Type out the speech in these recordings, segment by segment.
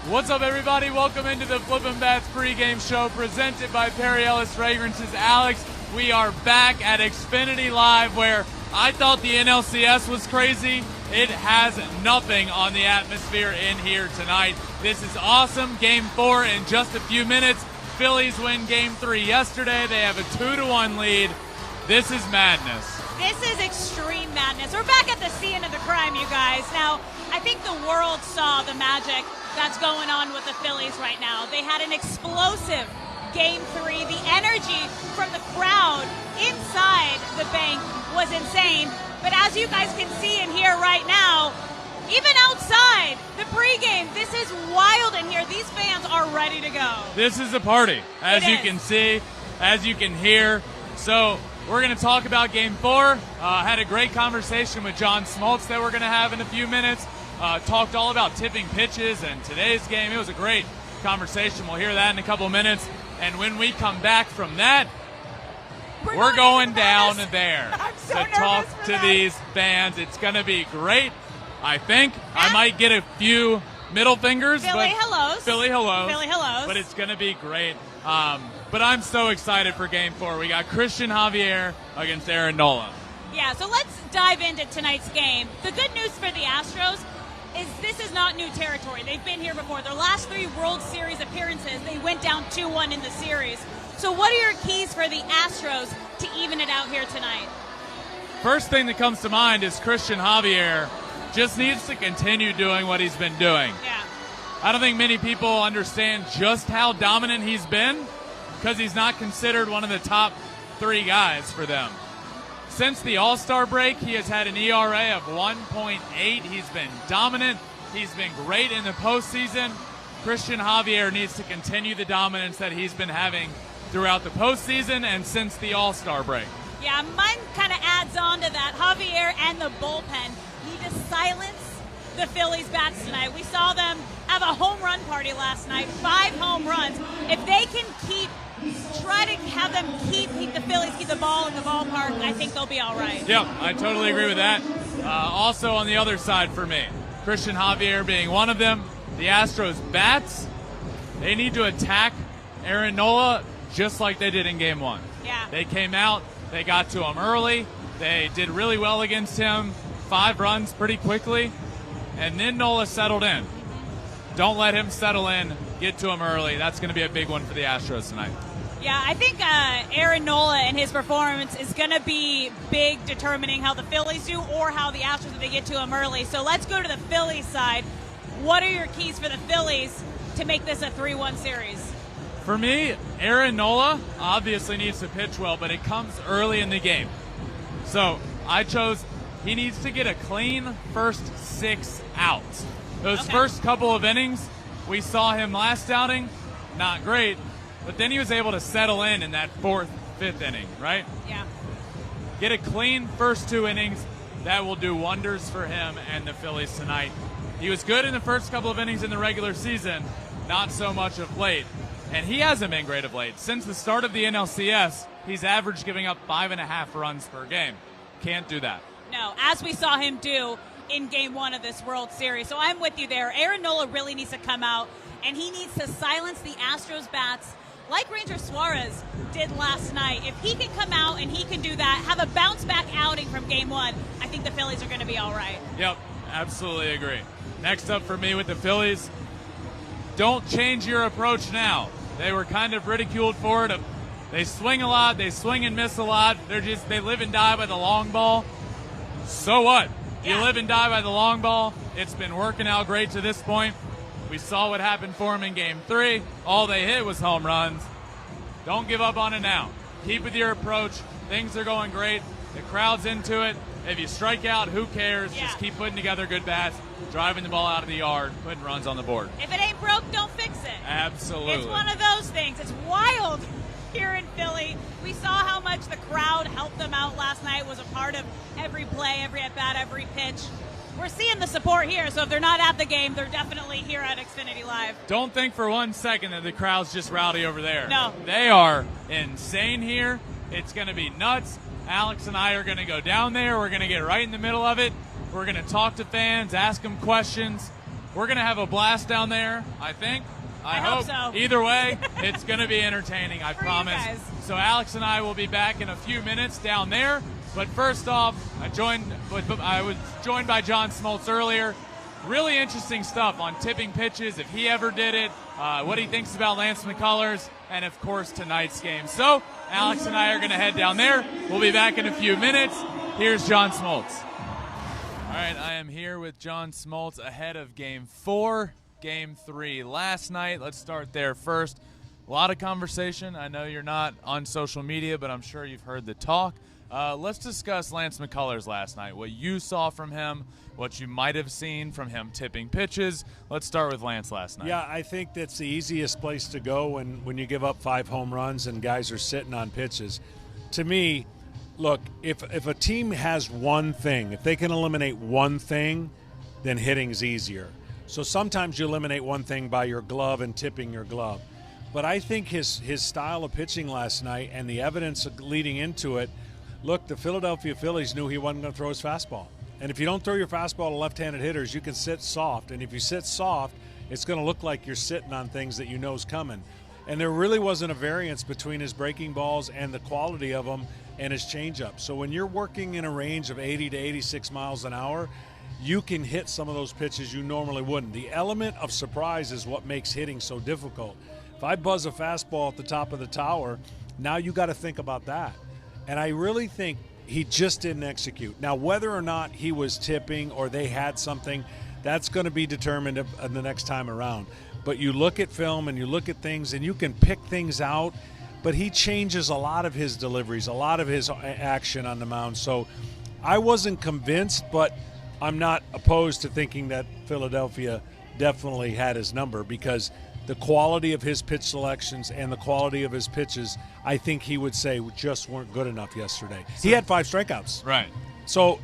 What's up, everybody? Welcome into the Flippin' Bats pregame show presented by Perry Ellis Fragrances. Alex, we are back at Xfinity Live, where I thought the NLCS was crazy. It has nothing on the atmosphere in here tonight. This is awesome. Game 4 in just a few minutes. Phillies win Game 3 yesterday. They have a 2-1 lead. This is madness. This is extreme madness. We're back at the scene of the crime, you guys. Now, I think the world saw the magic that's going on with the Phillies right now. They had an explosive Game 3. The energy from the crowd inside the bank was insane. But as you guys can see and hear right now, even outside the pregame, this is wild in here. These fans are ready to go. This is a party, as you can see, as you can hear. So we're going to talk about Game 4. Had a great conversation with John Smoltz that we're going to have in a few minutes. Talked all about tipping pitches and today's game. It was a great conversation. We'll hear that in a couple of minutes. And when we come back from that, we're going down there to talk to these fans. It's going to be great, I think. I might get a few middle fingers. Philly hellos. Philly hellos. Philly hellos. But it's going to be great. But I'm so excited for Game 4. We got Christian Javier against Aaron Nola. Yeah, so let's dive into tonight's game. The good news for the Astros is this is not new territory. They've been here before. Their last 3 World Series appearances, they went down 2-1 in the series. So what are your keys for the Astros to even it out here tonight? First thing that comes to mind is Christian Javier just needs to continue doing what he's been doing. Yeah. I don't think many people understand just how dominant he's been because he's not considered one of the top 3 guys for them. Since the All-Star break, he has had an ERA of 1.8. He's been dominant. He's been great in the postseason. Christian Javier needs to continue the dominance that he's been having throughout the postseason and since the All-Star break. Yeah, mine kind of adds on to that. Javier and the bullpen need to silence the Phillies bats tonight. We saw them have a home run party last night, 5 home runs. If they can try to have them keep the Phillies keep the ball in the ballpark, I think they'll be all right. Yep, I totally agree with that. Also on the other side for me, Christian Javier being one of them, the Astros bats, they need to attack Aaron Nola just like they did in Game 1. Yeah. They came out, they got to him early, they did really well against him, 5 runs pretty quickly, and then Nola settled in. Don't let him settle in, get to him early. That's going to be a big one for the Astros tonight. Yeah, I think Aaron Nola and his performance is going to be big, determining how the Phillies do or how the Astros, if they get to him early. So let's go to the Phillies side. What are your keys for the Phillies to make this a 3-1 series? For me, Aaron Nola obviously needs to pitch well, but it comes early in the game. So I chose he needs to get a clean first 6 outs. Those first couple of innings, we saw him last outing, not great, but then he was able to settle in that 4th, 5th inning, right? Yeah. Get a clean first 2 innings. That will do wonders for him and the Phillies tonight. He was good in the first couple of innings in the regular season, not so much of late. And he hasn't been great of late. Since the start of the NLCS, he's averaged giving up 5.5 runs per game. Can't do that. No, as we saw him do in Game 1 of this World Series. So I'm with you there. Aaron Nola really needs to come out, and he needs to silence the Astros bats like Ranger Suarez did last night. If he can come out and he can do that, have a bounce-back outing from Game 1, I think the Phillies are going to be all right. Yep, absolutely agree. Next up for me with the Phillies, don't change your approach now. They were kind of ridiculed for it. They swing a lot, they swing and miss a lot. They live and die by the long ball. So what? You live and die by the long ball. It's been working out great to this point. We saw what happened for him in Game 3. All they hit was home runs. Don't give up on it now. Keep with your approach. Things are going great. The crowd's into it. If you strike out, who cares? Yeah. Just keep putting together good bats, driving the ball out of the yard, putting runs on the board. If it ain't broke, don't fix it. Absolutely. It's one of those things. It's wild here in Philly. We saw how much the crowd helped them out last night, was a part of every play, every at-bat, every pitch. We're seeing the support here, so if they're not at the game, they're definitely here at Xfinity Live. Don't think for 1 second that the crowd's just rowdy over there. No. They are insane here. It's going to be nuts. Alex and I are going to go down there. We're going to get right in the middle of it. We're going to talk to fans, ask them questions. we're going to have a blast down there, I think. I hope so. Either way, it's going to be entertaining, I For promise. you guys. So Alex and I will be back in a few minutes down there. But first off, I was joined by John Smoltz earlier. Really interesting stuff on tipping pitches, if he ever did it, what he thinks about Lance McCullers, and of course tonight's game. So Alex and I are going to head down there. We'll be back in a few minutes. Here's John Smoltz. All right, I am here with John Smoltz ahead of Game 4, Game 3 last night. Let's start there first. A lot of conversation. I know you're not on social media, but I'm sure you've heard the talk. Let's discuss Lance McCullers last night, what you saw from him, what you might have seen from him tipping pitches. Let's start with Lance last night. Yeah, I think that's the easiest place to go when you give up 5 home runs and guys are sitting on pitches. To me, look, if a team has one thing, if they can eliminate one thing, then hitting's easier. So sometimes you eliminate one thing by your glove and tipping your glove. But I think his style of pitching last night and the evidence leading into it, look, the Philadelphia Phillies knew he wasn't going to throw his fastball. And if you don't throw your fastball to left-handed hitters, you can sit soft. And if you sit soft, it's going to look like you're sitting on things that you know is coming. And there really wasn't a variance between his breaking balls and the quality of them and his changeup. So when you're working in a range of 80 to 86 miles an hour, you can hit some of those pitches you normally wouldn't. The element of surprise is what makes hitting so difficult. If I buzz a fastball at the top of the tower, now you got to think about that. And I really think he just didn't execute. Now, whether or not he was tipping or they had something, that's going to be determined the next time around. But you look at film and you look at things and you can pick things out, but he changes a lot of his deliveries, a lot of his action on the mound. So I wasn't convinced, but I'm not opposed to thinking that Philadelphia definitely had his number, because the quality of his pitch selections and the quality of his pitches, I think he would say just weren't good enough yesterday. He had 5 strikeouts. Right. So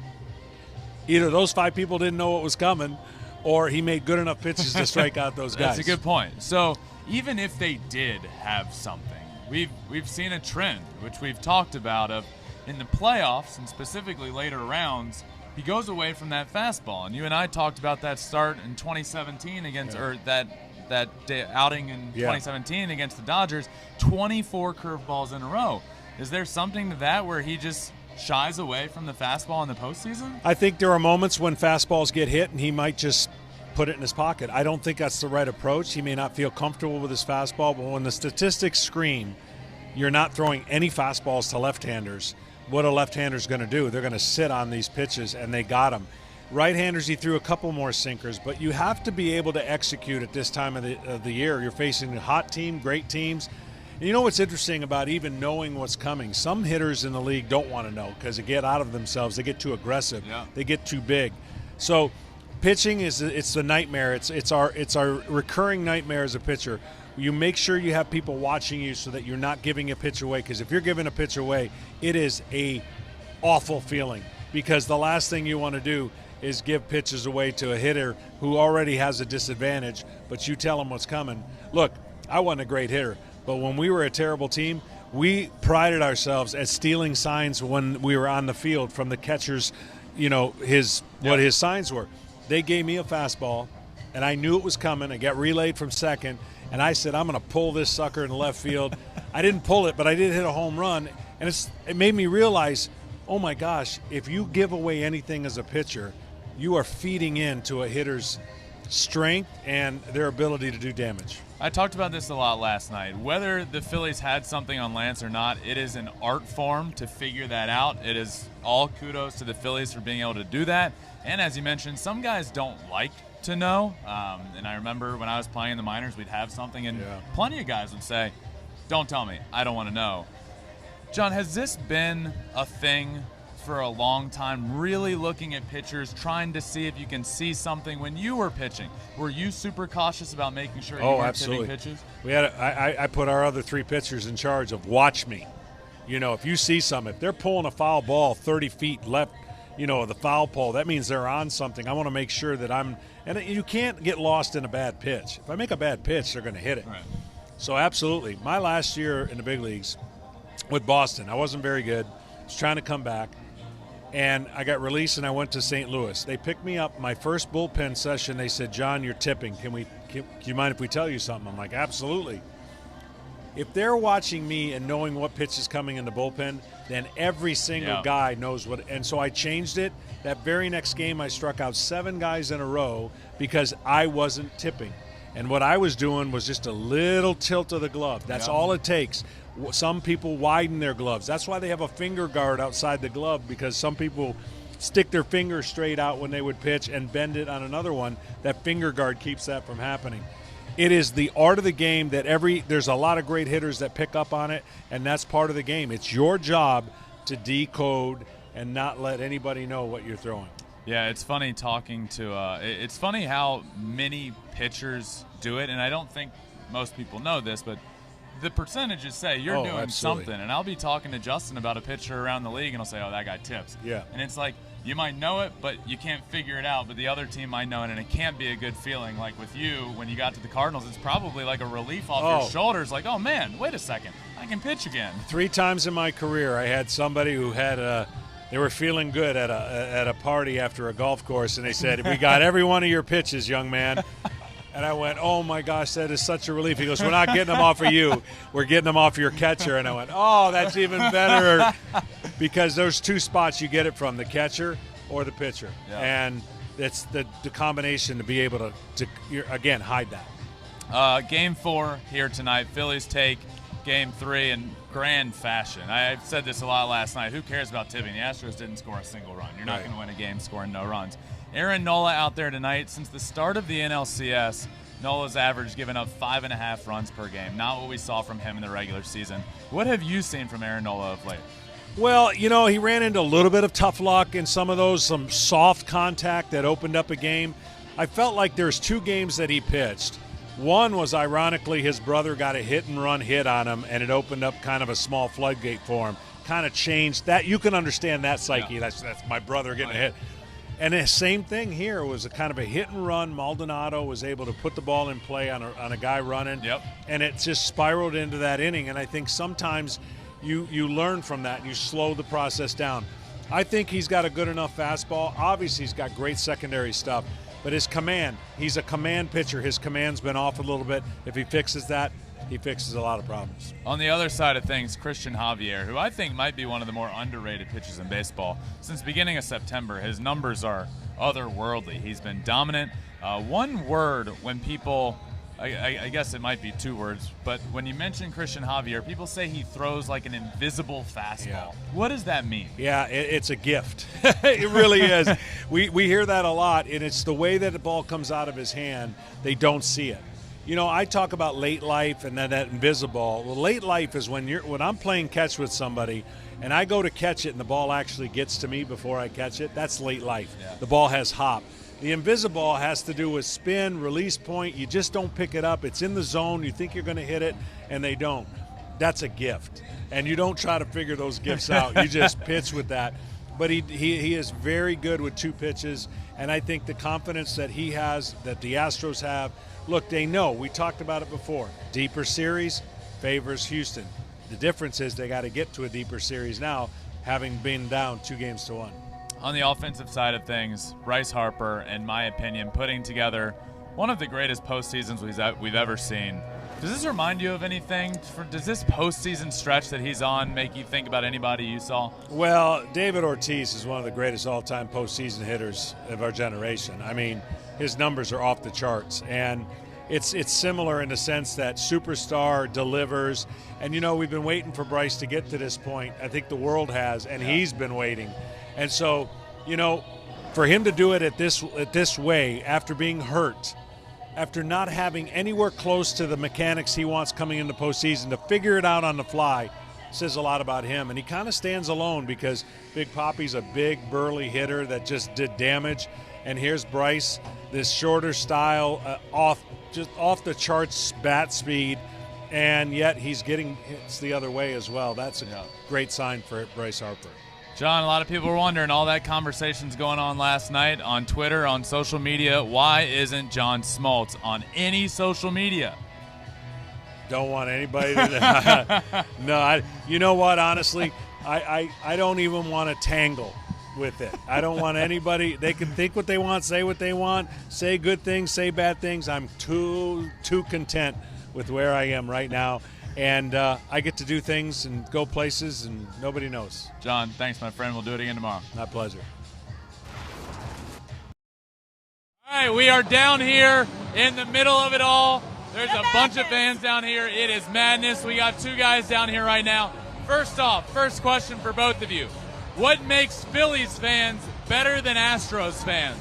either those 5 people didn't know what was coming, or he made good enough pitches to strike out those guys. That's a good point. So even if they did have something, we've seen a trend, which we've talked about, of in the playoffs and specifically later rounds, he goes away from that fastball. And you and I talked about that start in 2017 against, or that outing in 2017 against the Dodgers, 24 curveballs in a row. Is there something to that where he just shies away from the fastball in the postseason? I think there are moments when fastballs get hit and he might just put it in his pocket. I don't think that's the right approach. He may not feel comfortable with his fastball, but when the statistics scream you're not throwing any fastballs to left-handers, what a left-hander's going to do? They're going to sit on these pitches, and they got him. Right-handers, he threw a couple more sinkers, but you have to be able to execute at this time of the year. You're facing a hot team, great teams. And you know what's interesting about even knowing what's coming? Some hitters in the league don't want to know because they get out of themselves. They get too aggressive. Yeah. They get too big. So pitching it's the nightmare. It's our recurring nightmare as a pitcher. You make sure you have people watching you so that you're not giving a pitch away, because if you're giving a pitch away, it is a awful feeling, because the last thing you want to do is give pitches away to a hitter who already has a disadvantage, but you tell him what's coming. Look, I wasn't a great hitter, but when we were a terrible team, we prided ourselves at stealing signs when we were on the field from the catchers, what his signs were. They gave me a fastball, and I knew it was coming. I got relayed from second, and I said, I'm going to pull this sucker in left field. I didn't pull it, but I did hit a home run, and it made me realize, oh my gosh, if you give away anything as a pitcher, you are feeding into a hitter's strength and their ability to do damage. I talked about this a lot last night. Whether the Phillies had something on Lance or not, it is an art form to figure that out. It is all kudos to the Phillies for being able to do that. And as you mentioned, some guys don't like to know. And I remember when I was playing in the minors, we'd have something, and plenty of guys would say, don't tell me, I don't want to know. John, has this been a thing for a long time, really looking at pitchers, trying to see if you can see something when you were pitching? Were you super cautious about making sure you weren't hitting pitches? We had I put our other 3 pitchers in charge of watch me. If you see something, if they're pulling a foul ball 30 feet left, the foul pole, that means they're on something. I want to make sure that and you can't get lost in a bad pitch. If I make a bad pitch, they're going to hit it. Right. So absolutely. My last year in the big leagues with Boston, I wasn't very good. I was trying to come back. And I got released, and I went to St. Louis. They picked me up my first bullpen session. They said, "John, you're tipping. Can you mind if we tell you something?" I'm like, "Absolutely." If they're watching me and knowing what pitch is coming in the bullpen, then every single guy knows what. And so I changed it. That very next game, I struck out 7 guys in a row because I wasn't tipping. And what I was doing was just a little tilt of the glove. That's all it takes. Some people widen their gloves. That's why they have a finger guard outside the glove, because some people stick their finger straight out when they would pitch and bend it on another one. That finger guard keeps that from happening. It is the art of the game that there's a lot of great hitters that pick up on it, and that's part of the game. It's your job to decode and not let anybody know what you're throwing. Yeah, it's funny talking to it's funny how many pitchers do it, and I don't think most people know this, but the percentages say you're doing absolutely. something. And I'll be talking to Justin about a pitcher around the league, and I'll say, "Oh, that guy tips." Yeah. And it's like, you might know it, but you can't figure it out. But the other team might know it, and it can't be a good feeling. Like with you, when you got to the Cardinals, it's probably like a relief off your shoulders. Like, oh, man, wait a second. I can pitch again. 3 times in my career, I had somebody who had they were feeling good at a party after a golf course, and they said, "We got every one of your pitches, young man." And I went, "Oh, my gosh, that is such a relief." He goes, "We're not getting them off of you. We're getting them off your catcher." And I went, "Oh, that's even better," because those 2 spots you get it from, the catcher or the pitcher. Yeah. And it's the combination to be able to again, hide that. Game 4 here tonight. Phillies take Game 3 in grand fashion. I said this a lot last night. Who cares about tipping? The Astros didn't score a single run. You're not going to win a game scoring no runs. Aaron Nola out there tonight. Since the start of the NLCS, Nola's average given up 5.5 runs per game. Not what we saw from him in the regular season. What have you seen from Aaron Nola of late? Well, he ran into a little bit of tough luck in some soft contact that opened up a game. I felt like there's 2 games that he pitched. One was, ironically, his brother got a hit-and-run hit on him, and it opened up kind of a small floodgate for him. Kind of changed that. You can understand that psyche. Yeah. That's my brother getting a hit. And the same thing here was a kind of a hit-and-run. Maldonado was able to put the ball in play on a guy running. Yep. And it just spiraled into that inning. And I think sometimes you learn from that and you slow the process down. I think he's got a good enough fastball. Obviously, he's got great secondary stuff. But his command, he's a command pitcher. His command's been off a little bit. If he fixes that, he fixes a lot of problems. On the other side of things, Christian Javier, who I think might be one of the more underrated pitchers in baseball. Since the beginning of September, his numbers are otherworldly. He's been dominant. One word when people, I guess it might be 2 words, but when you mention Christian Javier, people say he throws like an invisible fastball. Yeah. What does that mean? Yeah, it's a gift. It really is. We hear that a lot, and it's the way that the ball comes out of his hand, they don't see it. I talk about late life and then that invisible. Well, late life is when I'm playing catch with somebody and I go to catch it and the ball actually gets to me before I catch it. That's late life. Yeah. The ball has hop. The invisible has to do with spin, release point. You just don't pick it up. It's in the zone. You think you're going to hit it, and they don't. That's a gift. And you don't try to figure those gifts out. You just pitch with that. But he is very good with 2 pitches, and I think the confidence that he has, that the Astros have, look, they know. We talked about it before. Deeper series favors Houston. The difference is they got to get to a deeper series now, having been down 2-1. On the offensive side of things, Bryce Harper, in my opinion, putting together one of the greatest postseasons we've ever seen. Does this remind you of anything? Does this postseason stretch that he's on make you think about anybody you saw? Well, David Ortiz is one of the greatest all-time postseason hitters of our generation. I mean, his numbers are off the charts, and it's similar in the sense that superstar delivers. And, we've been waiting for Bryce to get to this point. I think the world has, and he's been waiting. And so, for him to do it at this way, after being hurt, after not having anywhere close to the mechanics he wants coming into postseason, to figure it out on the fly, says a lot about him. And he kind of stands alone because Big Papi's a big, burly hitter that just did damage. And here's Bryce, this shorter style, off the charts bat speed, and yet he's getting hits the other way as well. That's a great sign for Bryce Harper. John, a lot of people were wondering, all that conversation's going on last night on Twitter, on social media. Why isn't John Smoltz on any social media? Don't want anybody to – no, you know what, honestly, I don't even want to tangle with it. I don't want anybody. They can think what they want, say what they want, say good things, say bad things. I'm too content with where I am right now. And I get to do things and go places, and nobody knows. John, thanks, my friend. We'll do it again tomorrow. My pleasure. All right, we are down here in the middle of it all. There's a bunch of fans down here. It is madness. We got two guys down here right now. First off, first question for both of you. What makes Phillies fans better than Astros fans?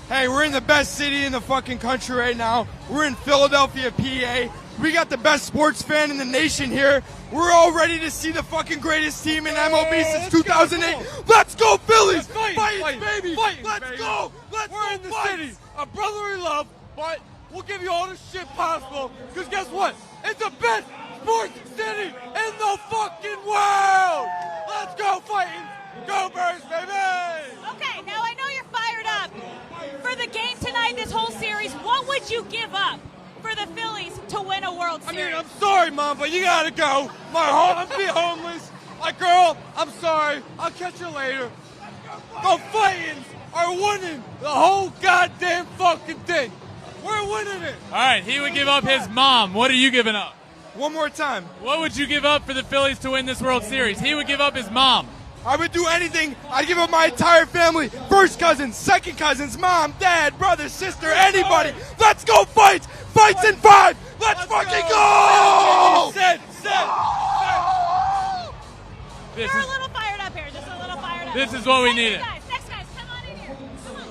Hey, we're in the best city in the fucking country right now. We're in Philadelphia, PA. We got the best sports fan in the nation here. We're all ready to see the fucking greatest team in MLB since 2008. Let's go, Phillies! Fight, baby! Let's go! We're in the city, a brotherly love, but we'll give you all the shit possible, because guess what? It's the best sports city in the fucking world! Let's go, fighting! Go Birds, baby! Okay, now I know you're fired up. For the game tonight, this whole series, what would you give up for the Phillies to win a World Series? I mean, I'm sorry, Mom, but you gotta go. I'm being homeless. My girl, I'm sorry. I'll catch you later. The Fightins are winning the whole goddamn fucking thing. We're winning it. All right, he would give up his mom. What are you giving up? One more time. What would you give up for the Phillies to win this World Series? He would give up his mom. I would do anything. I'd give up my entire family. First cousins, second cousins, mom, dad, brother, sister, anybody. Let's go fights! Fights in 5! Let's fucking go! You're a little fired up here, just a little fired up. This is what we needed. Next guys, come on in here. Come on.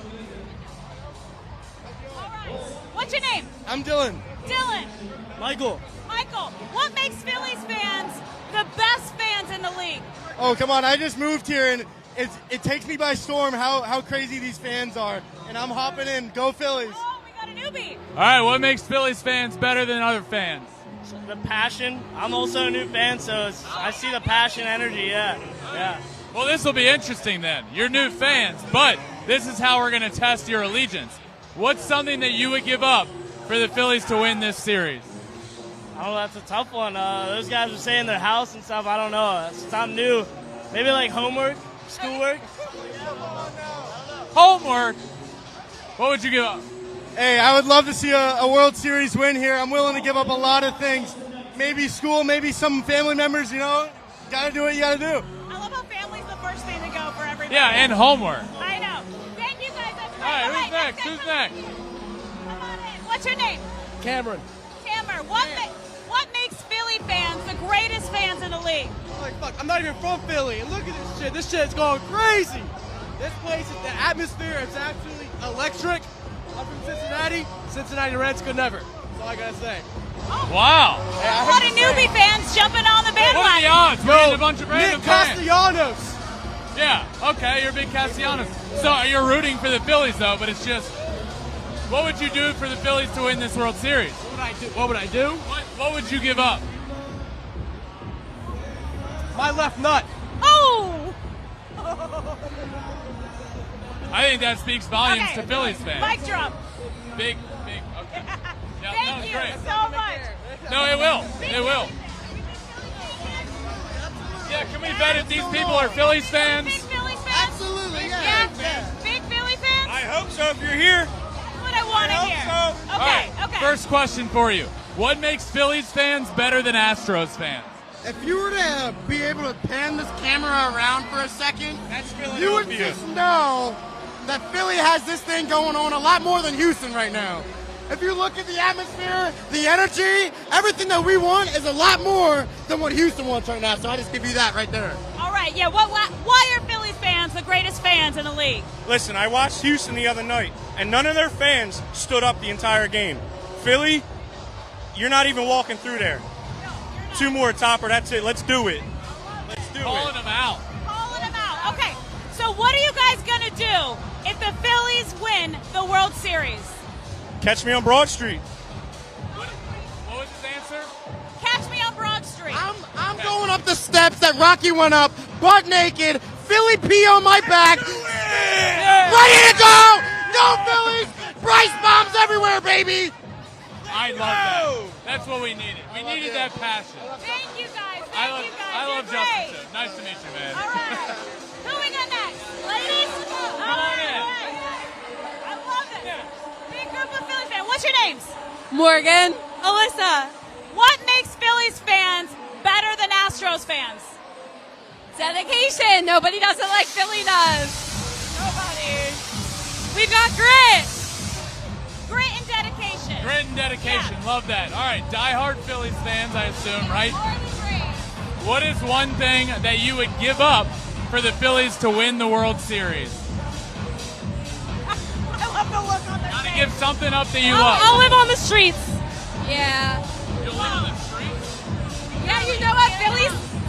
All right. What's your name? I'm Dylan. Dylan. Michael. Michael, what makes Phillies fans the best fans in the league? Oh, come on. I just moved here, and it takes me by storm how crazy these fans are. And I'm hopping in. Go Phillies. Oh, we got a newbie. All right, what makes Phillies fans better than other fans? The passion. I'm also a new fan, so I see the passion, energy, yeah. Well, this will be interesting then. You're new fans, but this is how we're going to test your allegiance. What's something that you would give up for the Phillies to win this series? Oh, that's a tough one. Those guys were saying their house and stuff. I don't know. Since I'm new, maybe like homework, schoolwork. Homework? What would you give up? Hey, I would love to see a World Series win here. I'm willing to give up a lot of things. Maybe school, maybe some family members, you know. Gotta do what you gotta do. I love how family's the first thing to go for everybody. Yeah, and homework. I know. Thank you guys. That's great. All right, who's next? Who's next? Come on in. What's your name? Cameron. Cameron. What makes Philly fans the greatest fans in the league? Like, fuck, I'm not even from Philly, and look at this shit. This shit's going crazy. This place, the atmosphere is absolutely electric. I'm from Cincinnati. Cincinnati Reds could never. That's all I gotta say. Wow. A lot of newbie fans jumping on the bandwagon. What are the odds? We're getting a bunch of random Nick fans. Castellanos. Yeah, okay, you're a big Castellanos. So you're rooting for the Phillies, though, but it's just, what would you do for the Phillies to win this World Series? What would I do? What would you give up? My left nut. Oh! I think that speaks volumes to Phillies fans. Mic drop. Big, okay. Yeah, Thank you so much. No, it will. It will. Yeah, can we bet if these people are Phillies fans? Big Phillies fans? Absolutely, Yeah? Big Philly fans? I hope so if you're here. That's what I want to hear. So. All right, Okay. first question for you. What makes Phillies fans better than Astros fans? If you were to be able to pan this camera around for a second, you would just know that Philly has this thing going on a lot more than Houston right now. If you look at the atmosphere, the energy, everything that we want is a lot more than what Houston wants right now. So I just give you that right there. All right, yeah. Why are Phillies fans the greatest fans in the league? Listen, I watched Houston the other night, and none of their fans stood up the entire game. Philly, you're not even walking through there. Two more, Topper, that's it. Let's do it. Let's do Calling it. them out. Calling them out. Okay, so what are you guys going to do if the Phillies win the World Series? Catch me on Broad Street. What was his answer? Catch me on Broad Street. I'm going up the steps that Rocky went up, butt naked, Philly pee on my back, ready to go. Go Phillies! Bryce bombs everywhere, baby. I love that. That's what we needed. We needed that passion. Thank you guys. I love You're Justin great. too. Nice to meet you, man. All right. Who we got next? Ladies? Come on in. I love it. Big group of Phillies fans. What's your names? Morgan. Alyssa. What makes Phillies fans better than Astros fans? Dedication. Nobody does it like Philly does. Nobody. We've got grit. Grit and dedication. Grit and dedication. Yeah. Love that. All right, diehard Phillies fans, I assume, right? More than great. What is one thing that you would give up for the Phillies to win the World Series? I love the look on their Gotta face. give something up that you I'll love. live on the streets. Yeah. You'll live on the streets? Yeah, you know what?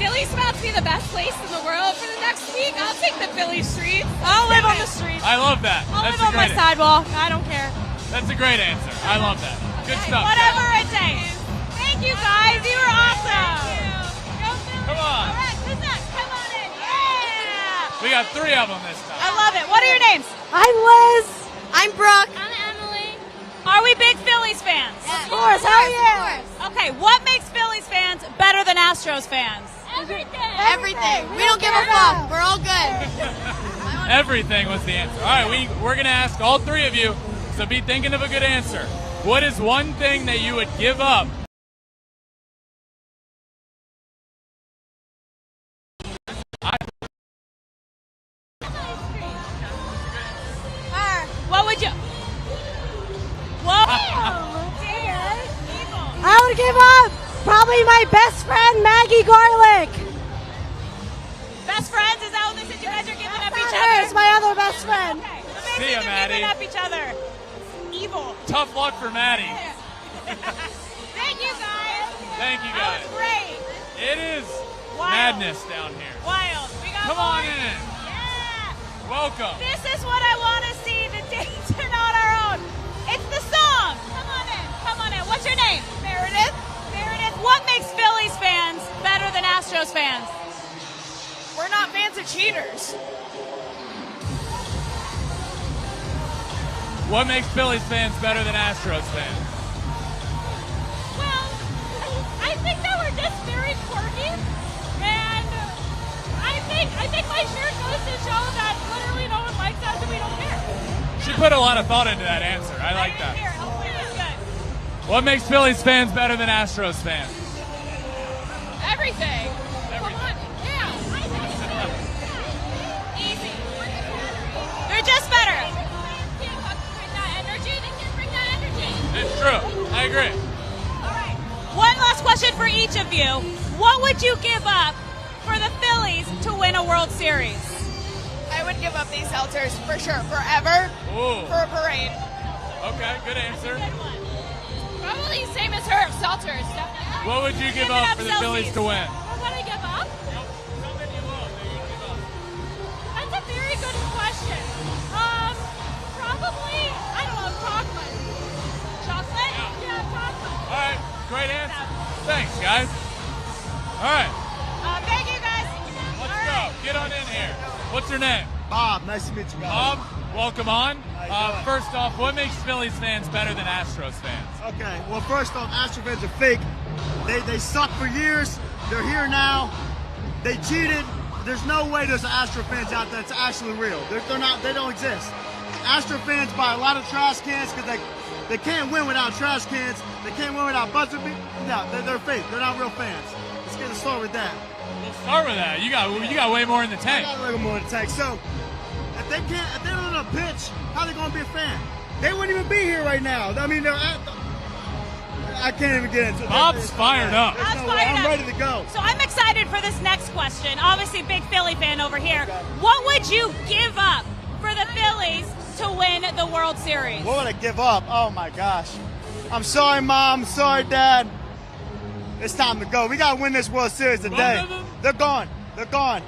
Philly's about to be the best place in the world for the next week. I'll take the Philly streets. I'll live on the street. I love that. I'll That's live a on my great sidewalk. I don't care. That's a great answer. I love that. Good stuff. Whatever it takes. Thank you guys. You were awesome. Go Phillies. Come on. All right, who's next? Come on in. Yeah. We got 3 of them this time. I love it. What are your names? I'm Liz. I'm Brooke. I'm Emily. Are we big Phillies fans? Of course. Hell yeah. Okay, what makes Phillies fans better than Astros fans? Everything. We don't give a fuck. We're all good. Everything was the answer. All right, we're going to ask all 3 of you, so be thinking of a good answer. What is one thing that you would give up? What would you? Whoa! I would give up probably my best friend, Maggie Garlic. Best friends? Is that what this is? You guys are giving up each There's other? my other best friend. Okay. See ya, They're Maddie. giving up each other. Evil. Tough luck for Maddie. Thank you guys. Thank you, That guys. was great. It is Wild. madness down here. Wild. We got Come more? on in. Yeah. Welcome. This is what I want to see. The dates are not our own. It's the song. Come on in. Come on in. What's your name? Meredith. Meredith. What makes Phillies fans better than Astros fans? We're not fans of cheaters. What makes Phillies fans better than Astros fans? Well, I think that we're just very quirky, and I think my shirt goes to show that literally no one likes us and we don't care. She put a lot of thought into that answer. I like that. Here, hopefully it was good. What makes Phillies fans better than Astros fans? Everything. Everything. Come on. Yeah. Easy. They're just better. It's true. I agree. All right. One last question for each of you. What would you give up for the Phillies to win a World Series? I would give up these seltzers for sure, forever, Ooh. for a parade. Okay, good answer. Probably same as her, seltzers. Definitely. What would you give Give it up up, for the Celsius. Phillies to win? What would I give up? Something you love that you give up. That's a very good question. Probably, I don't know, chocolate. Chocolate? Yeah, chocolate. All right, great answer. Thanks, guys. All right, Thank you, guys. let's go. Get on in here. What's your name? Bob, nice to meet you guys. Bob, welcome on. How you doing? First off, what makes Phillies fans better than Astros fans? Okay, well, first off, Astro fans are fake. They suck for years. They're here now. They cheated. There's no way there's Astro fans out there that's actually real. They're not. They don't exist. Astro fans buy a lot of trash cans because they can't win without trash cans. They can't win without buzzer beaters. No, they're fake. They're not real fans. Let's get a start with that. We'll start with that. You got way more in the I tank. got a little more in the tank. So if they don't know pitch, how are they gonna be a fan? They wouldn't even be here right now. I mean, I can't even get into it. Bob's fired up. There's no Bob's way. fired I'm up. ready to go. So I'm excited for this next question. Obviously, big Philly fan over here. What would you give up for the Phillies to win the World Series? What would I give up? Oh my gosh. I'm sorry, Mom. Sorry, Dad. It's time to go. We gotta win this World Series today. Both of them? They're gone. They're gone.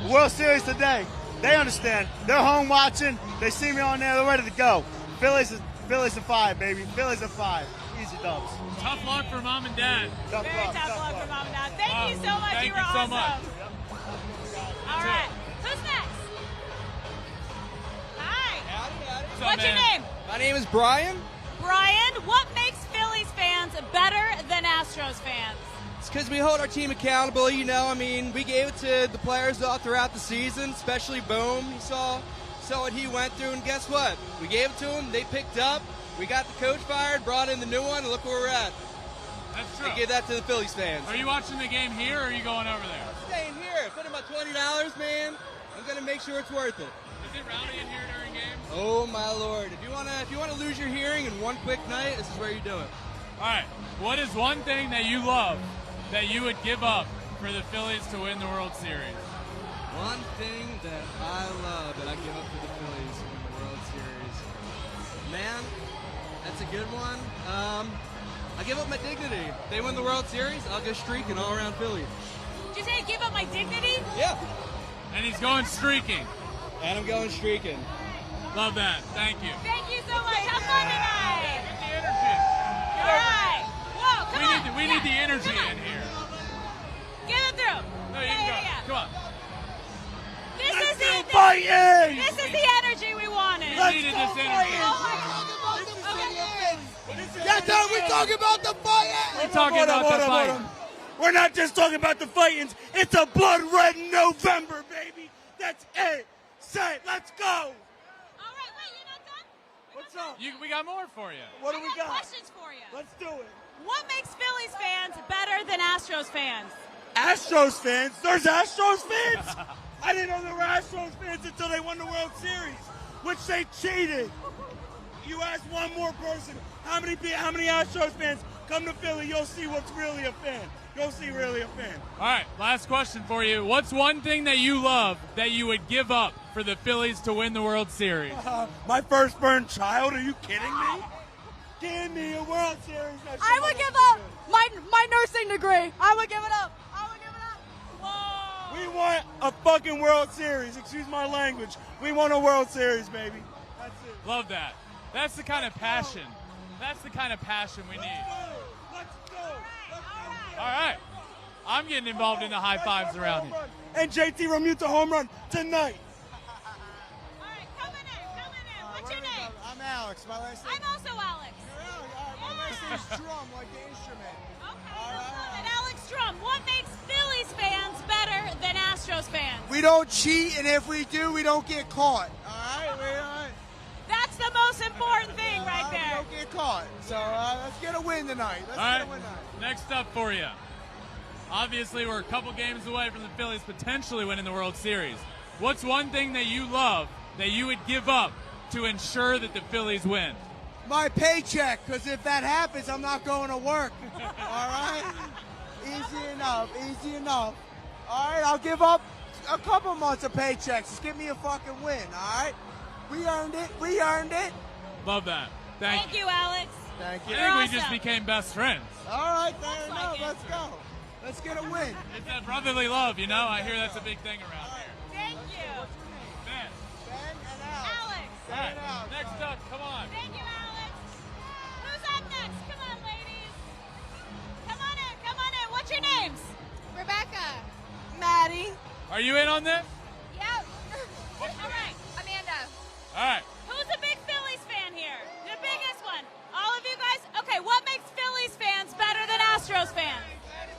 World Series today. They understand. They're home watching. They see me on there. They're ready to go. Phillies are 5, baby. Phillies are 5. Easy dubs. Tough luck for mom and dad. Tough Very luck, tough luck for Mom and Dad. Thank you so much. Thank you were you so awesome. much. All right. Who's next? Hi. What's up, What's your man? name? My name is Brian. Brian. What makes Phillies fans better than Astros fans? It's because we hold our team accountable, you know. I mean, we gave it to the players all throughout the season, especially Boom. You saw what he went through, and guess what? We gave it to them. They picked up. We got the coach fired, brought in the new one, and look where we're at. That's true. I give that to the Phillies fans. Are you watching the game here, or are you going over there? I'm staying here. Put in my $20, man. I'm going to make sure it's worth it. Is it rowdy in here during games? Oh, my Lord. If you wanna lose your hearing in one quick night, this is where you do it. All right. What is one thing that you love that you would give up for the Phillies to win the World Series? One thing that I love that I give up for the Phillies to win the World Series. Man, that's a good one. I give up my dignity. If they win the World Series, I'll go streaking all around Philly. Did you say give up my dignity? Yeah. And he's going streaking. And I'm going streaking. Love that. Thank you. Thank you so much. Have fun tonight. Get the energy. All right. Whoa, come on. We need the energy in here. Get it through. No, you can go. Come on. This is the fighting! This is the energy we wanted. We needed this energy. Oh my God. That's how we talking about the fighting. We're talking about the fight. We're not just talking about the fighting. It's a blood red November, baby. That's it. Say, let's go. All right, wait, you're not done? What's up? We got more for you. What do we got? Questions for you. Let's do it. What makes Phillies fans better than Astros fans? Astros fans? There's Astros fans? I didn't know there were Astros fans until they won the World Series, which they cheated. You ask one more person, how many Astros fans come to Philly, you'll see what's really a fan. You'll see really a fan. All right, last question for you. What's one thing that you love that you would give up for the Phillies to win the World Series? My firstborn child? Are you kidding me? Give me a World Series. I would give up my nursing degree. I would give it up. We want a fucking World Series. Excuse my language. We want a World Series, baby. That's it. Love that. That's the kind of passion. That's the kind of passion we need. Let's go. All right. I'm getting involved in the high fives around here. And JT Realmuto home run tonight. All right, coming in. What's your name? I'm Alex. My last name. I'm also Alex. My last name is Drum, like the instrument. Okay, and Alex Drum, what makes Phillies fans better than Astros fans? We don't cheat, and if we do, we don't get caught. All right, That's the most important thing right we there. don't get caught. So let's get a win tonight. Let's All get right. a win tonight. Next up for you. Obviously, we're a couple games away from the Phillies potentially winning the World Series. What's one thing that you love that you would give up to ensure that the Phillies win? My paycheck, because if that happens, I'm not going to work. All right? Easy enough. All right, I'll give up a couple months of paychecks. Just give me a fucking win, all right? We earned it. Love that. Thank you. you, Alex. Thank you. I think we just became best friends. All right, fair enough. Let's go. Let's get a win. It's that brotherly love, you know? I hear that's a big thing around here. Thank you. Ben. Ben and Alex. Alex. All right, next up, come on. Thank you, Alex. Who's up next? Come on, ladies. Come on in. What's your names? Rebecca. Maddie. Are you in on this? Yep. All right. Amanda. All right. Who's a big Phillies fan here? The biggest one. All of you guys? Okay, what makes Phillies fans better than Astros fans?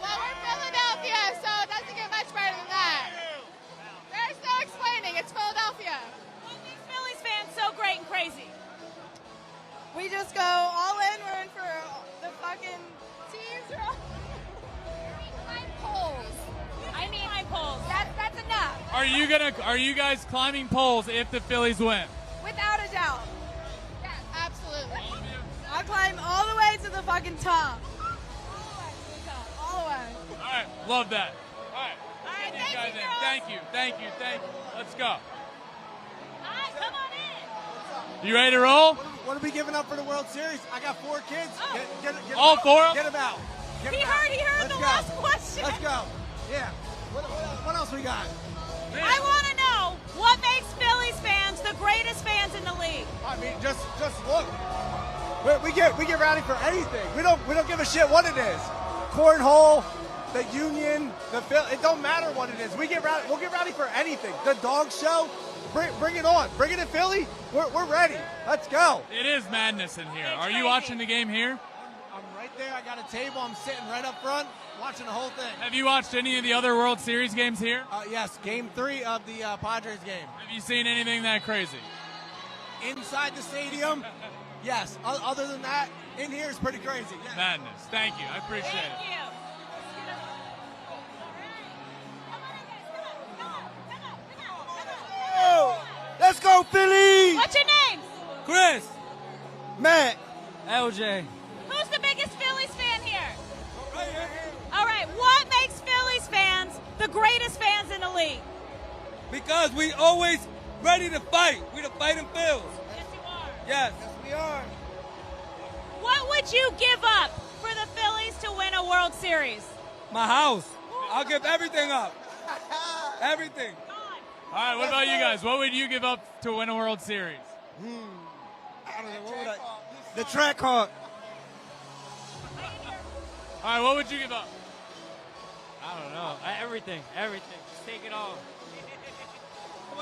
Well, we're Philadelphia, so it doesn't get much better than that. There's no explaining. It's Philadelphia. What makes Phillies fans so great and crazy? We just go all in. We're in for the fucking teams. Climb poles. I mean, my polls. That's enough. Are you guys climbing poles if the Phillies win? Without a doubt. Yeah, absolutely. I'll climb all the way to the fucking top. All the way. All right, love that. All right. All right, Get these guys in. Thank you. Let's go. All right, come on in. You ready to roll? What are we giving up for the World Series? I got 4 kids. Oh. Get All 4? Get them out. He heard the last question. Let's go. Yeah. What else we got? I want to know what makes Phillies fans the greatest fans in the league. I mean, just look. We get rowdy for anything. We don't give a shit what it is. Cornhole, the Union, it don't matter what it is. We'll get rowdy for anything. The dog show, bring it on. Bring it in Philly. We're ready. Let's go. It is madness in here. It's Are you crazy. watching the game here? I'm right there. I got a table. I'm sitting right up front watching the whole thing. Have you watched any of the other World Series games here? Yes, Game 3 of the Padres game. Have you seen anything that crazy? Inside the stadium, yes. Other than that, in here is pretty crazy. Yes. Madness. Thank you. I appreciate it. Thank you. Let's go, Philly! What's your names? Chris. Matt. LJ. Who's the biggest Phillies fan here? All right, what makes Phillies fans the greatest fans in the league? Because we always ready to fight. We the fighting Phils. Yes, you are. Yes. Yes, we are. What would you give up for the Phillies to win a World Series? My house. I'll give everything up. Everything. All right, what about you guys? What would you give up to win a World Series? I don't know. What would I? The track car. All right, what would you give up? I don't know. Everything. Just take it all.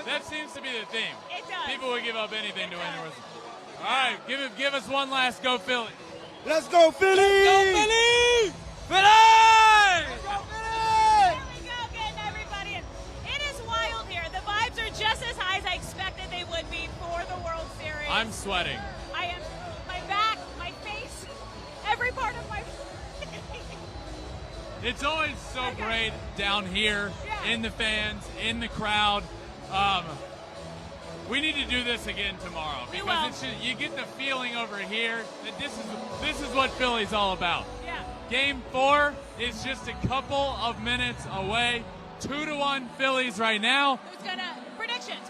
That seems to be the theme. It does. People would give up anything to win the World Series. All right, give us one last go Philly. Let's go, Philly! Let's go, Philly! Philly! Let's go, Philly! Here we go, getting everybody in. It is wild here. The vibes are just as high as I expected they would be for the World Series. I'm sweating. I am. My back, my face, every part of my. It's always so great down here, in the fans, in the crowd. We need to do this again tomorrow because it's just, you get the feeling over here that this is what Philly's all about. Yeah. Game 4 is just a couple of minutes away. 2-1 Phillies right now. Who's gonna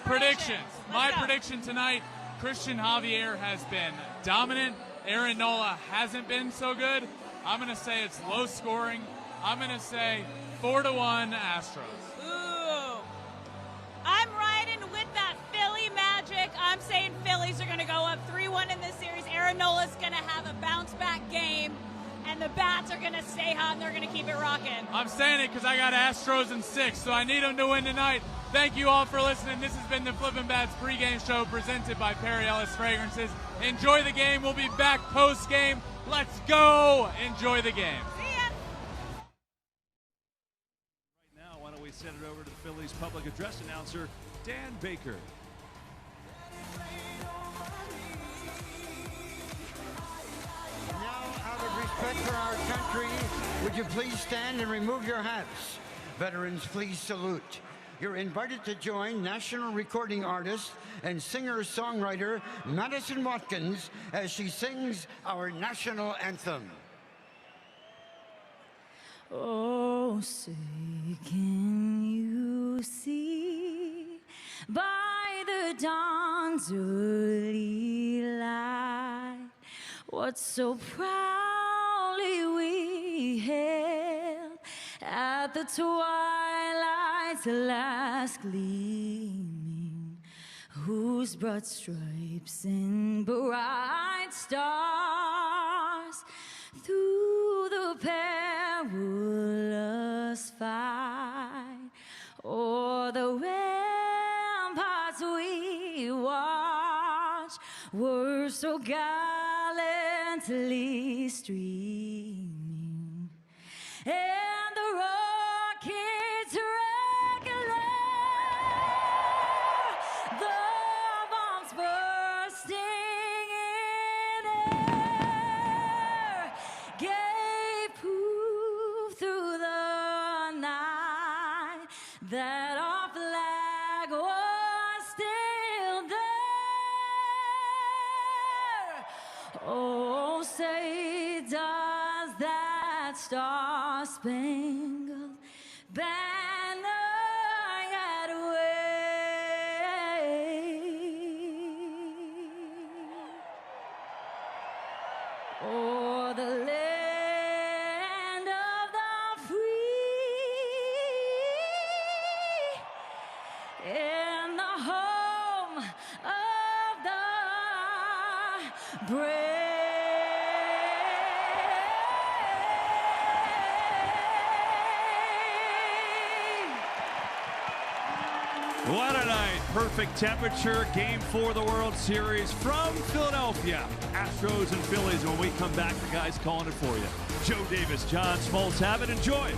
predictions? My prediction tonight: Christian Javier has been dominant. Aaron Nola hasn't been so good. I'm gonna say it's low scoring. I'm gonna say 4-1 Astros. Ooh. I'm riding with that Philly magic. I'm saying Phillies are going to go up 3-1 in this series. Aaron Nola's going to have a bounce-back game, and the bats are going to stay hot, and they're going to keep it rocking. I'm saying it because I got Astros in 6, so I need them to win tonight. Thank you all for listening. This has been the Flippin' Bats pregame show presented by Perry Ellis Fragrances. Enjoy the game. We'll be back post-game. Let's go. Enjoy the game. Send it over to the Phillies public address announcer, Dan Baker. Now, out of respect for our country, would you please stand and remove your hats? Veterans, please salute. You're invited to join national recording artist and singer-songwriter Madison Watkins as she sings our national anthem. Oh, say can you see by the dawn's early light what so proudly we hailed at the twilight's last gleaming, whose broad stripes and bright stars through the perilous fight o'er the ramparts we watched were so gallantly streaming, and the rockets regular, the bombs bursting in air, gave proof through the night that our flag was still there. Oh, say does that star-spangled banner yet wave o'er the land of the free and the home of the brave? What a night. Perfect temperature. Game 4 of the World Series from Philadelphia. Astros and Phillies. When we come back, the guys calling it for you. Joe Davis, John Smoltz. Have it. Enjoy it.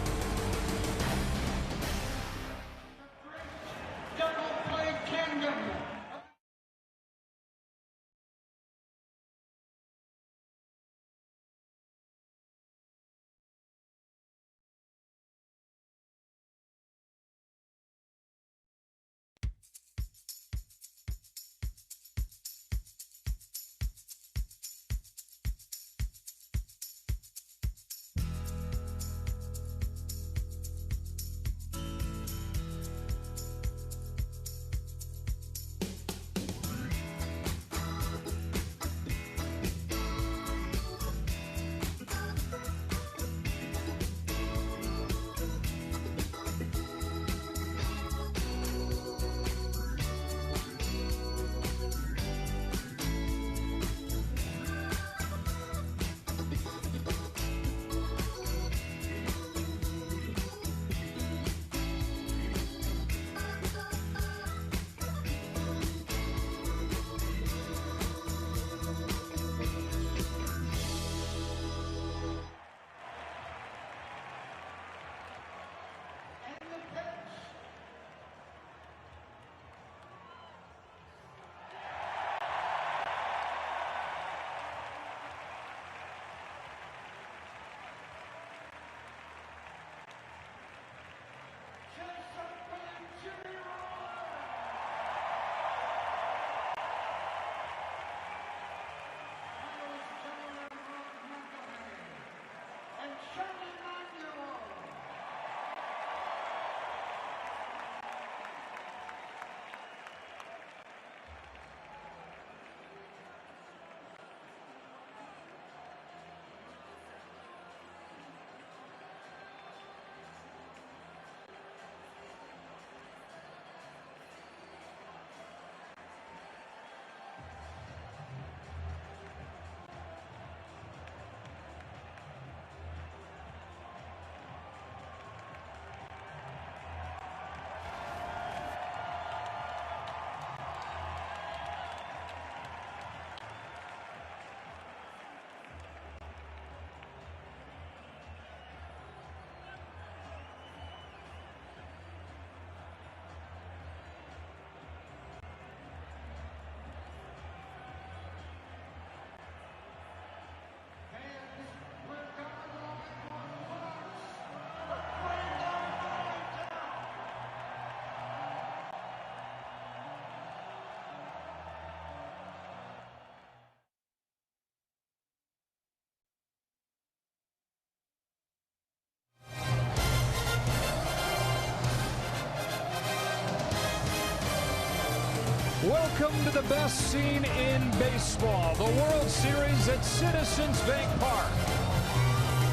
Welcome to the best scene in baseball, the World Series at Citizens Bank Park.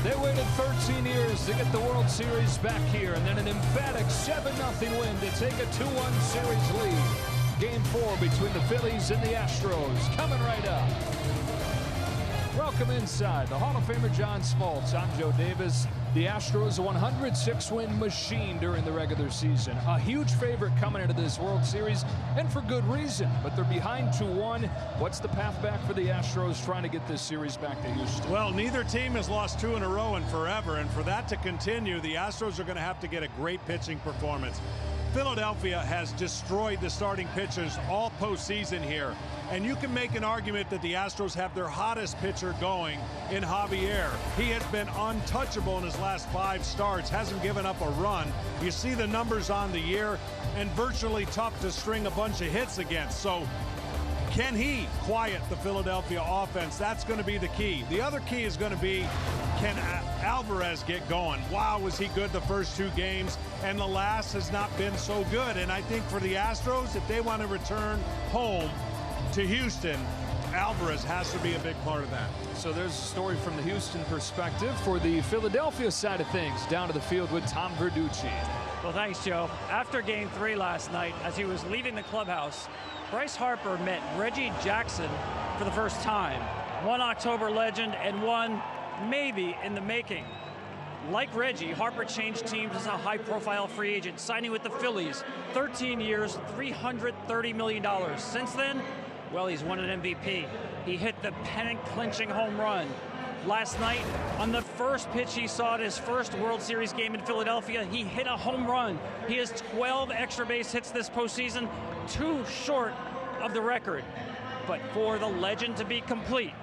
They waited 13 years to get the World Series back here, and then an emphatic 7-0 win to take a 2-1 series lead. Game 4 between the Phillies and the Astros coming right up. Welcome inside the Hall of Famer John Smoltz. I'm Joe Davis. The Astros, a 106-win machine during the regular season. A huge favorite coming into this World Series, and for good reason. But they're behind 2-1. What's the path back for the Astros trying to get this series back to Houston? Well, neither team has lost 2 in a row in forever, and for that to continue, the Astros are going to have to get a great pitching performance. Philadelphia has destroyed the starting pitchers all postseason here. And you can make an argument that the Astros have their hottest pitcher going in Javier. He has been untouchable in his last 5 starts, hasn't given up a run. You see the numbers on the year, and virtually tough to string a bunch of hits against. So can he quiet the Philadelphia offense? That's going to be the key. The other key is going to be, can Alvarez get going? Wow, was he good the first 2 games, and the last has not been so good. And I think for the Astros, if they want to return home to Houston, Alvarez has to be a big part of that. So there's a story from the Houston perspective. For the Philadelphia side of things, down to the field with Tom Verducci. Well, thanks, Joe. After Game 3 last night, as he was leaving the clubhouse, Bryce Harper met Reggie Jackson for the first time. One October legend and one maybe in the making. Like Reggie, Harper changed teams as a high-profile free agent, signing with the Phillies. 13 years, $330 million. Since then, well, he's won an MVP. He hit the pennant-clinching home run last night. On the first pitch he saw at his first World Series game in Philadelphia, he hit a home run. He has 12 extra base hits this postseason, 2 short of the record. But for the legend to be complete,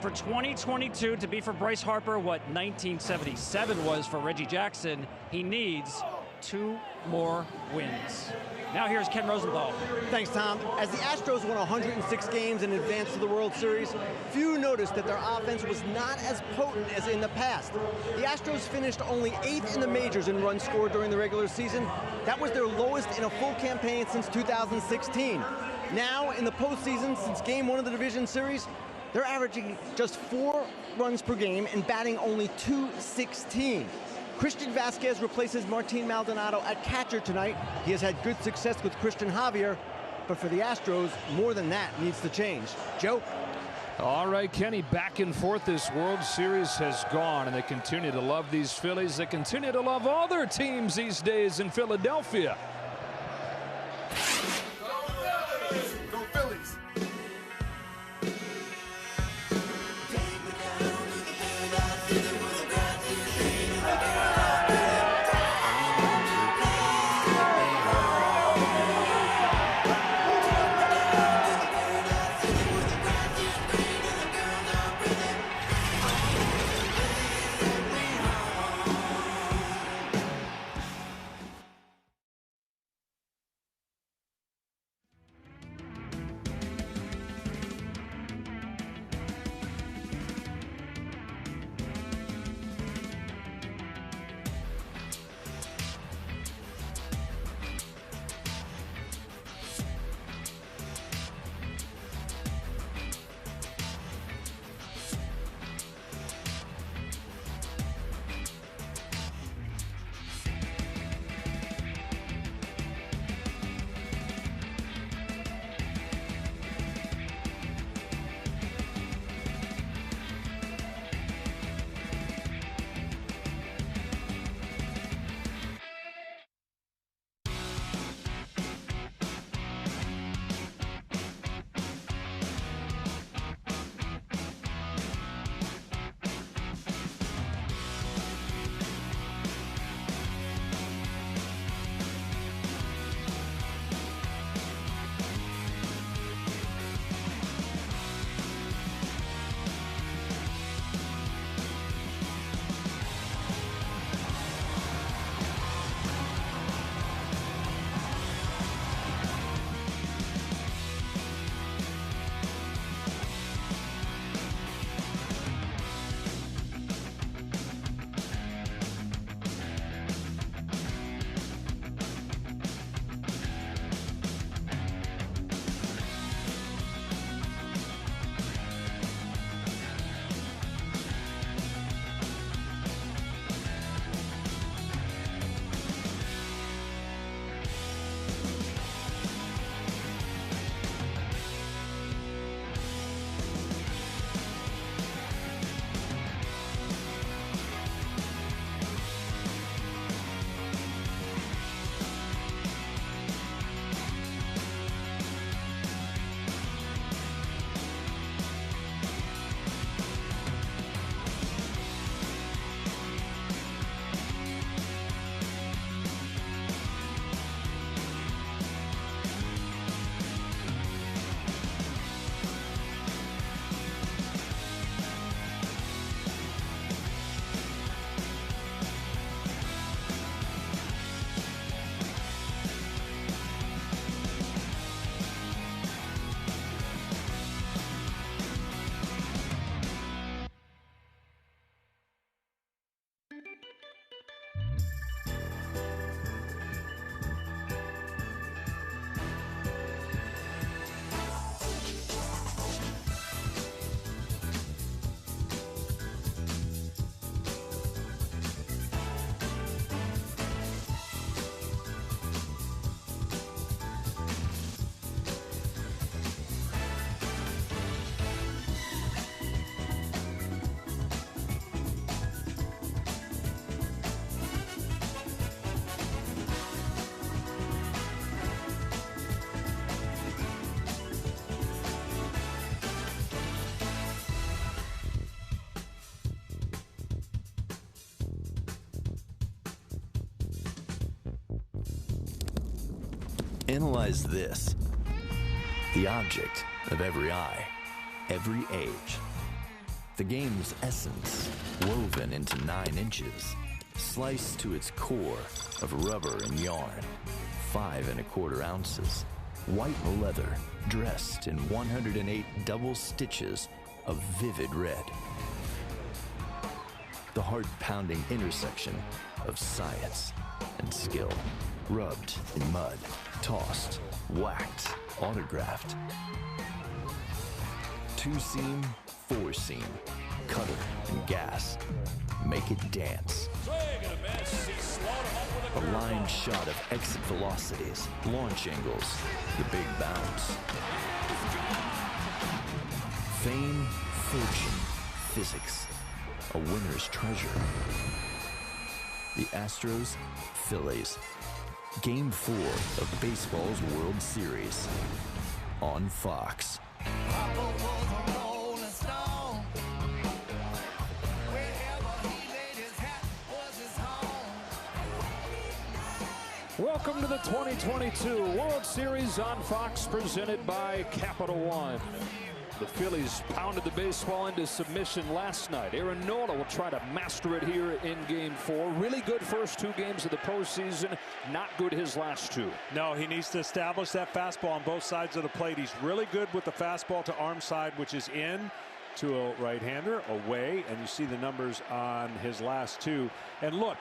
for 2022 to be for Bryce Harper what 1977 was for Reggie Jackson, he needs 2 more wins. Now here's Ken Rosenthal. Thanks, Tom. As the Astros won 106 games and advanced to the World Series, few noticed that their offense was not as potent as in the past. The Astros finished only 8th in the majors in runs scored during the regular season. That was their lowest in a full campaign since 2016. Now, in the postseason, since Game 1 of the division series, they're averaging just 4 runs per game and batting only .216. Christian Vasquez replaces Martin Maldonado at catcher tonight. He has had good success with Christian Javier, but for the Astros, more than that needs to change. Joe? All right, Kenny, back and forth this World Series has gone, and they continue to love these Phillies. They continue to love all their teams these days in Philadelphia. Analyze this. The object of every eye, every age. The game's essence, woven into 9 inches, sliced to its core of rubber and yarn, 5 1/4 ounces. White leather, dressed in 108 double stitches of vivid red. The heart-pounding intersection of science and skill. Rubbed in mud, tossed, whacked, autographed. 2-seam, 4-seam, cutter and gas. Make it dance. A line shot of exit velocities, launch angles, the big bounce. Fame, fortune, physics. A winner's treasure. The Astros Phillies. Game 4 of baseball's World Series. On Fox. Welcome to the 2022 World Series on Fox, presented by Capital One. The Phillies pounded the baseball into submission last night. Aaron Nola will try to master it here in Game 4. Really good first 2 games of the postseason. Not good his last 2. No, he needs to establish that fastball on both sides of the plate. He's really good with the fastball to arm side, which is in to a right-hander, away, and you see the numbers on his last 2. And look,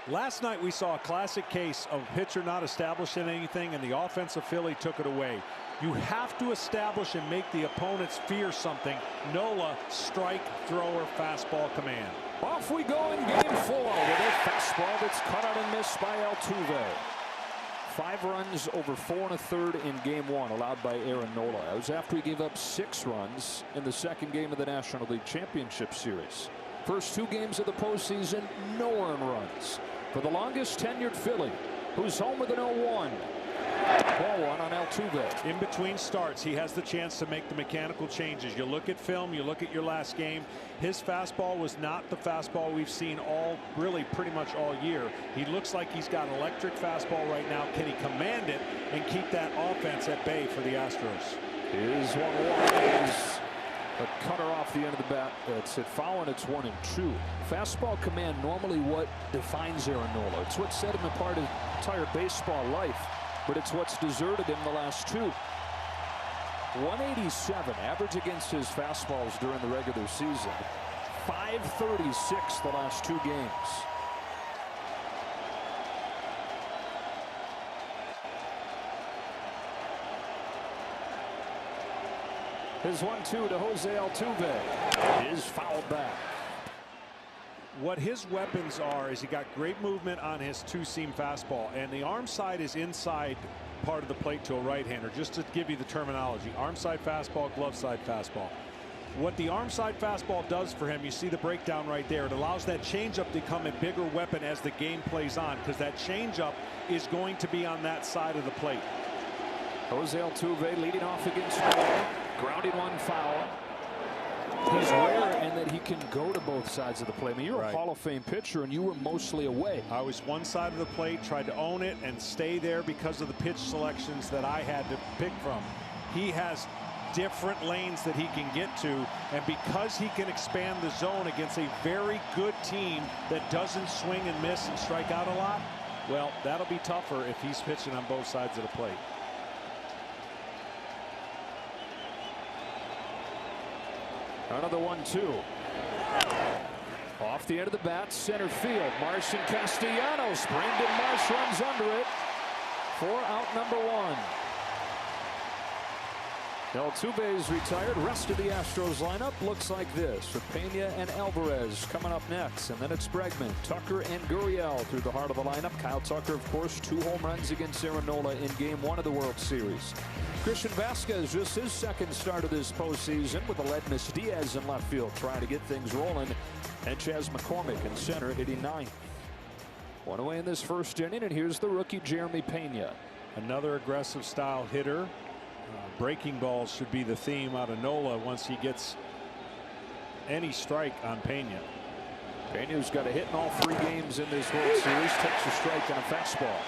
last night we saw a classic case of a pitcher not establishing anything, and the offensive Philly took it away. You have to establish and make the opponents fear something. Nola, strike, thrower, fastball command. Off we go in Game 4 with a fastball that's cut out and missed by Altuve. 5 runs over 4 1/3 in Game 1 allowed by Aaron Nola. That was after he gave up 6 runs in the second game of the National League Championship Series. First 2 games of the postseason, no earned runs for the longest tenured Philly, who's home with an 0-1. Ball 1 on Altuve. In between starts, he has the chance to make the mechanical changes. You look at film, you look at your last game. His fastball was not the fastball we've seen really pretty much all year. He looks like he's got an electric fastball right now. Can he command it and keep that offense at bay for the Astros? Here's 1-1. Is a cutter off the end of the bat. It's hit foul, and it's 1-2. Fastball command, normally what defines Aaron Nola. It's what set him apart his entire baseball life. But it's what's deserted him the last 2. 187 average against his fastballs during the regular season. 536 the last 2 games. His 1-2 to Jose Altuve is fouled back. What his weapons are is he got great movement on his 2-seam fastball, and the arm side is inside part of the plate to a right-hander, just to give you the terminology. Arm side fastball, glove side fastball. What the arm side fastball does for him, you see the breakdown right there. It allows that changeup to become a bigger weapon as the game plays on, because that changeup is going to be on that side of the plate. Jose Altuve leading off against Nola, grounding 1 foul. He's rare in that he can go to both sides of the plate. I mean, you're a Hall of Fame pitcher, and you were mostly away. I was one side of the plate, tried to own it and stay there because of the pitch selections that I had to pick from. He has different lanes that he can get to, and because he can expand the zone against a very good team that doesn't swing and miss and strike out a lot, well, that'll be tougher if he's pitching on both sides of the plate. Another 1-2. Off the end of the bat, center field. Marsh and Castellanos. Brandon Marsh runs under it for out number 1. Altuve is retired. Rest of the Astros lineup looks like this, with Pena and Alvarez coming up next. And then it's Bregman, Tucker, and Gurriel through the heart of the lineup. Kyle Tucker, of course, 2 home runs against Aaron Nola in Game 1 of the World Series. Christian Vasquez, just his second start of this postseason, with Aledmus Diaz in left field trying to get things rolling. And Chas McCormick in center hitting 9th. 1 away in this first inning, and here's the rookie Jeremy Pena. Another aggressive style hitter. Breaking balls should be the theme out of Nola once he gets any strike on Pena. Pena's got a hit in all 3 games in this World Series. Takes a strike on a fastball.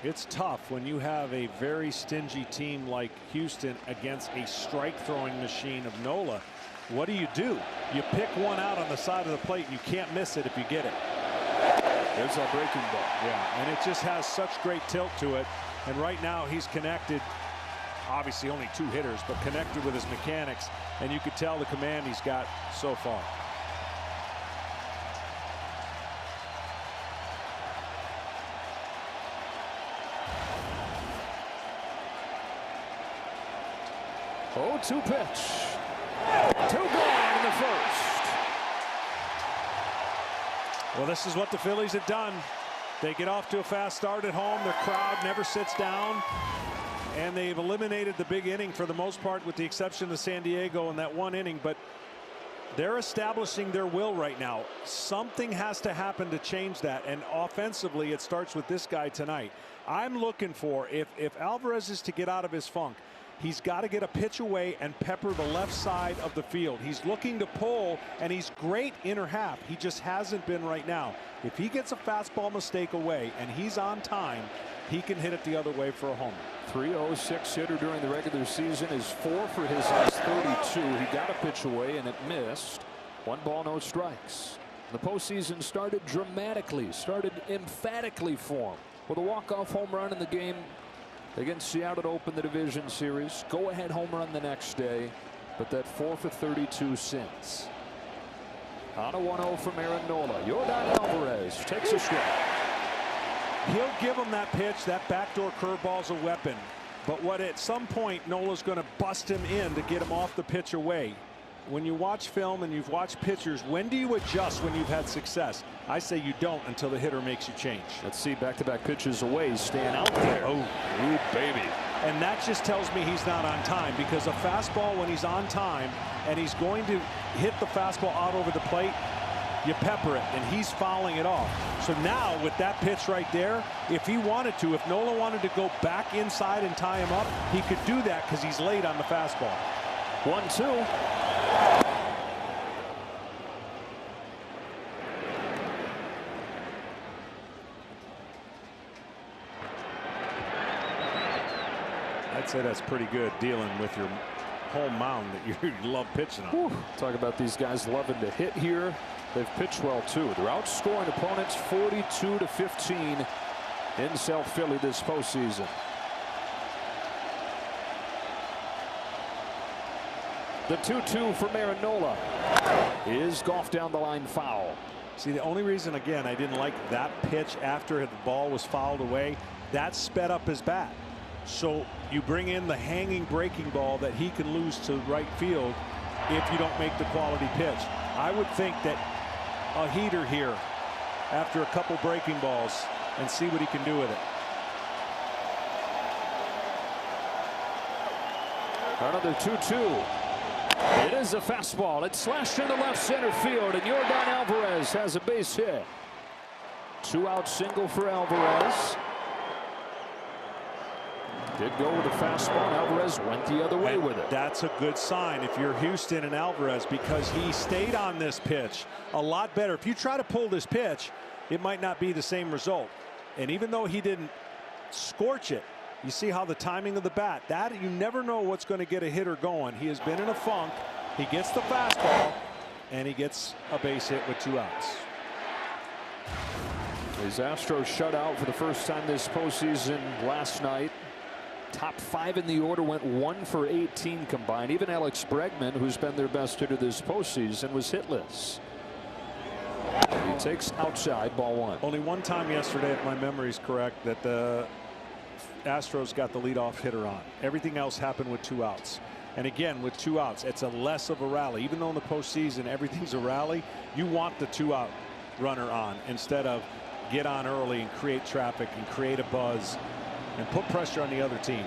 It's tough when you have a very stingy team like Houston against a strike throwing machine of Nola. What do? You pick one out on the side of the plate and you can't miss it if you get it. There's a breaking ball. Yeah, and it just has such great tilt to it. And right now he's connected, obviously only 2 hitters, but connected with his mechanics. And you could tell the command he's got so far. Oh, 2 pitch. 2 gone in the first. Well, this is what the Phillies have done. They get off to a fast start at home. Their crowd never sits down. And they've eliminated the big inning for the most part, with the exception of San Diego in that 1 inning. But they're establishing their will right now. Something has to happen to change that. And offensively, it starts with this guy tonight. I'm looking for, if Alvarez is to get out of his funk, he's got to get a pitch away and pepper the left side of the field. He's looking to pull, and he's great inner half. He just hasn't been right now. If he gets a fastball mistake away and he's on time, he can hit it the other way for a homer. 306 hitter during the regular season is 4 for his last 32. He got a pitch away and it missed. 1 ball, no strikes. The postseason started dramatically, started emphatically for him with a walk-off home run in the game against Seattle to open the division series. Go-ahead home run the next day, but that 4 for 32 since. On a 1-0 from Aaron Nola. Yordan Alvarez takes a strike. He'll give him that pitch. That backdoor curveball's a weapon. But what at some point Nola's going to bust him in to get him off the pitch away. When you watch film and you've watched pitchers, when do you adjust when you've had success? I say you don't until the hitter makes you change. Let's see, back-to-back pitches away, staying out there. Oh, baby. And that just tells me he's not on time, because a fastball, when he's on time and he's going to hit the fastball out over the plate, you pepper it, and he's fouling it off. So now with that pitch right there, if he wanted to, if Nola wanted to go back inside and tie him up, he could do that because he's late on the fastball. 1-2. I'd say that's pretty good, dealing with your home mound that you love pitching on. Whew. Talk about these guys loving to hit here. They've pitched well too. They're outscoring opponents 42-15 in South Philly this postseason. The 2-2 from Aaron Nola is golfed down the line, foul. See, the only reason, again, I didn't like that pitch after the ball was fouled away, that sped up his bat. So you bring in the hanging breaking ball that he can lose to right field if you don't make the quality pitch. I would think that a heater here after a couple breaking balls and see what he can do with it. Another 2-2. It is a fastball. It's slashed into left center field, and Yordan Alvarez has a base hit. 2-out single for Alvarez. Did go with a fastball. Alvarez went the other way with it. That's a good sign if you're Houston and Alvarez, because he stayed on this pitch a lot better. If you try to pull this pitch, it might not be the same result. And even though he didn't scorch it, you see how the timing of the bat, that you never know what's going to get a hitter going. He has been in a funk. He gets the fastball and he gets a base hit with 2 outs. His Astros shut out for the first time this postseason last night. Top 5 in the order went 1 for 18 combined. Even Alex Bregman, who's been their best hitter this postseason, was hitless. He takes outside, ball 1. Only one time yesterday, if my memory is correct, that the Astros got the leadoff hitter on. Everything else happened with 2 outs. And again, with 2 outs, it's a less of a rally. Even though in the postseason everything's a rally, you want the 2-out runner on instead of get on early and create traffic and create a buzz and put pressure on the other team.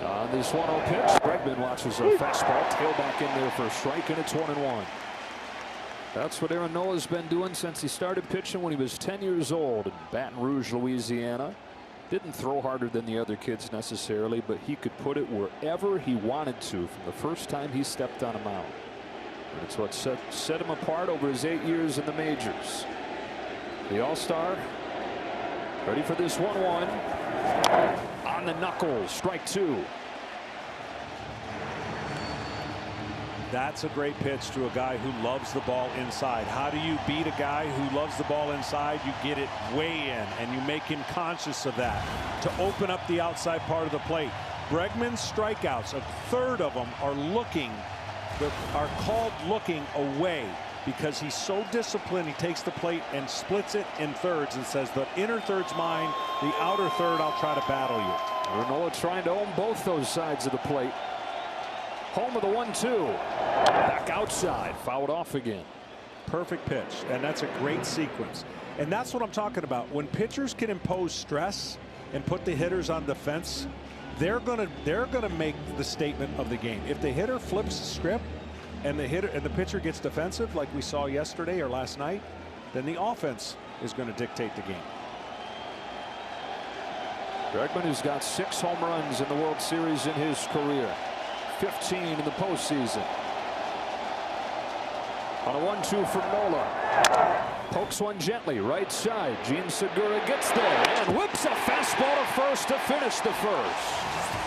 On this 1-0 pitch, Bregman watches a fastball tail back in there for a strike, and it's 1-1. That's what Aaron Nola's been doing since he started pitching when he was 10 years old in Baton Rouge, Louisiana. Didn't throw harder than the other kids necessarily, but he could put it wherever he wanted to from the first time he stepped on a mound. And it's what set him apart over his 8 years in the majors. The All-Star Ready for this 1-1. On the knuckles, strike 2. That's a great pitch to a guy who loves the ball inside. How do you beat a guy who loves the ball inside? You get it way in, and you make him conscious of that to open up the outside part of the plate. Bregman's strikeouts, a third of them are called looking away because he's so disciplined. He takes the plate and splits it in thirds and says, the inner third's mine, the outer third, I'll try to battle you. Renault trying to own both those sides of the plate. Home of the 1-2. Back outside, fouled off again. Perfect pitch, and that's a great sequence. And that's what I'm talking about. When pitchers can impose stress and put the hitters on defense, they're gonna make the statement of the game. If the hitter flips the script and the pitcher gets defensive, like we saw yesterday or last night, then the offense is going to dictate the game. Bregman, who's got 6 home runs in the World Series in his career. 15 in the postseason. On a 1-2 from Nola. Pokes one gently, right side. Gene Segura gets there and whips a fastball to first to finish the first.